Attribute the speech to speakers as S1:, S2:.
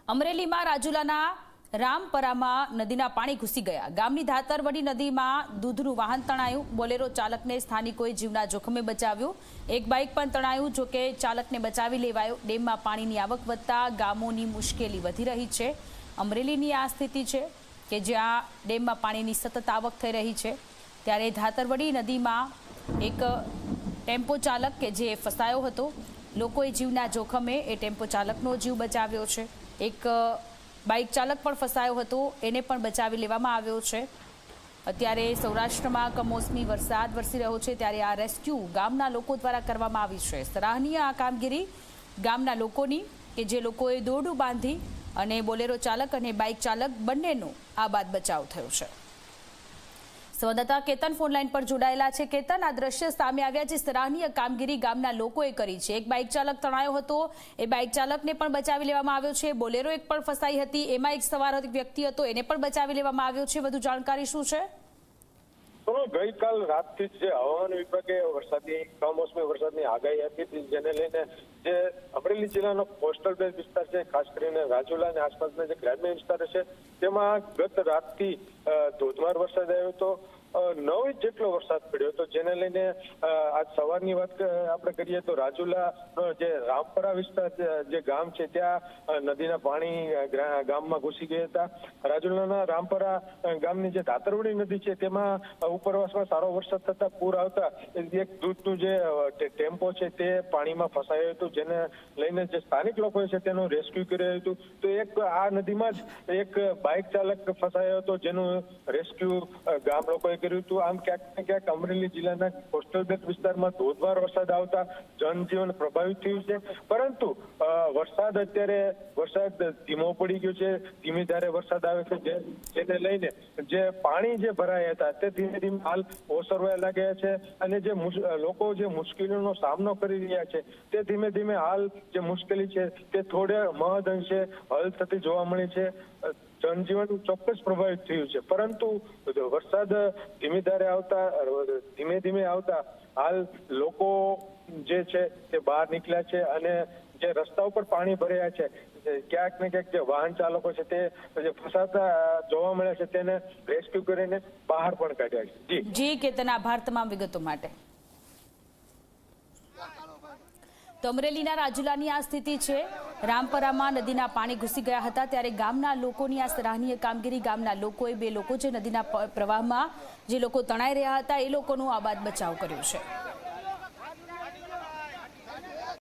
S1: અમરેલીમાં રાજુલાના રામપરામાં નદીના પાણી ઘૂસી ગયા। ગામની ધાતરવડી નદીમાં દૂધનું વાહન તણાયું। બોલેરો ચાલકને સ્થાનિકોએ જીવના જોખમે બચાવ્યો। એક બાઇક પણ તણાયું, જો કે ચાલકને બચાવી લેવાયો। ડેમમાં પાણીની આવક વધતા ગામોની મુશ્કેલી વધી રહી છે। અમરેલીની આ સ્થિતિ છે કે જ્યાં ડેમમાં પાણીની સતત આવક થઈ રહી છે, ત્યારે ધાતરવડી નદીમાં એક ટેમ્પો ચાલક કે જે ફસાયો હતો, લોકોએ જીવના જોખમે એ ટેમ્પો ચાલકનો જીવ બચાવ્યો છે। એક બાઇક ચાલક પણ ફસાયો હતો, એને પણ બચાવી લેવામાં આવ્યો છે। અત્યારે સૌરાષ્ટ્રમાં કમોસમી વરસાદ વરસી રહ્યો છે, ત્યારે આ રેસ્ક્યુ ગામના લોકો દ્વારા કરવામાં આવી છે। સરાહનીય આ કામગીરી ગામના લોકોની કે જે લોકોએ દોરડું બાંધી અને બોલેરો ચાલક અને બાઇક ચાલક બંનેનો આબાદ બચાવ થયો છે। સંવાદદાતા કેતન ફોનલાઈન પર જોડાયેલા છે। કેતન, આ દ્રશ્ય સામે આવ્યા છે, સરાહનીય કામગીરી ગામના લોકોએ કરી છે। એક બાઇક ચાલક તણાયો હતો, એ બાઇક ચાલકને પણ બચાવી લેવામાં આવ્યો છે। બોલેરો એક પણ ફસાઈ હતી, એમાં એક સવાર વ્યક્તિ હતો, એને પણ બચાવી લેવામાં આવ્યો છે। વધુ જાણકારી શું છે?
S2: ગઈકાલ રાતથી જ હવામાન વિભાગે કમોસમી વરસાદની આગાહી આપી હતી, જેને લઈને જે અમરેલી જિલ્લાનો કોસ્ટલ બેલ્ટ વિસ્તાર છે, ખાસ કરીને રાજુલા અને આસપાસના જે ગ્રામ્ય વિસ્તારો છે, તેમાં ગત રાતથી ધોધમાર વરસાદ આવ્યો હતો। 9 ઇંચ જેટલો વરસાદ પડ્યો હતો, જેને લઈને આજ સવારની વાત આપણે કરીએ તો રાજુલા જે રામપરા વિસ્તાર જે ગામ છે, ત્યાં નદીના પાણી ગામમાં ઘૂસી ગયા હતા। રાજુલાના રામપરા ગામની જે ધાતરવડી નદી છે, તેમાં ઉપરવાસમાં સારો વરસાદ થતા પૂર આવતા એક દૂધનું જે ટેમ્પો છે તે પાણીમાં ફસાયો હતો, જેને લઈને જે સ્થાનિક લોકો છે તેનું રેસ્ક્યુ કર્યું હતું। તો એક આ નદીમાં જ એક બાઇક ચાલક ફસાયો હતો, જેનું રેસ્ક્યુ ગામ લોકોએ કર્યું હતું। આમ ક્યાંક ને ક્યાંક અમરેલી જિલ્લાના કોસ્ટલ બેલ્ટ વિસ્તારમાં ધોધમાર વરસાદ આવતા જનજીવન પ્રભાવિત થયું છે, પરંતુ વરસાદ ધીમો પડી ગયો છે। ધીમી ધારે વરસાદ આવે છે, જેને લઈને જે પાણી જે ભરાયા હતા તે ધીમે ધીમે હાલ ઓસરવા લાગ્યા છે, અને જે લોકો જે મુશ્કેલીઓનો સામનો કરી રહ્યા છે તે ધીમે ધીમે હાલ જે મુશ્કેલી છે તે થોડે મહદ અંશે હલ થતી જોવા મળી છે। જનજીવન ચોક્કસ પ્રભાવિત થયું છે, પરંતુ વરસાદ ધીમે ધીમે આવતા હાલ લોકો જે છે તે બહાર નીકળ્યા છે, અને જે રસ્તા ઉપર પાણી ભર્યા છે, ક્યાંક ને ક્યાંક જે વાહન ચાલકો છે તે ફસાતા જોવા મળ્યા છે, તેને રેસ્ક્યુ કરીને બહાર પણ કાઢ્યા છે।
S1: જી કેતન, આભાર તમામ વિગતો માટે। તો અમરેલીના રાજુલાની આ સ્થિતિ છે। રામપરામાં નદીના પાણી ઘૂસી ગયા હતા, ત્યારે ગામના લોકોની આ સરાહનીય કામગીરી ગામના લોકોએ 2 લોકો જે નદીના પ્રવાહમાં જે લોકો તણાઈ રહ્યા હતા એ લોકોનો આબાદ બચાવ કર્યો છે।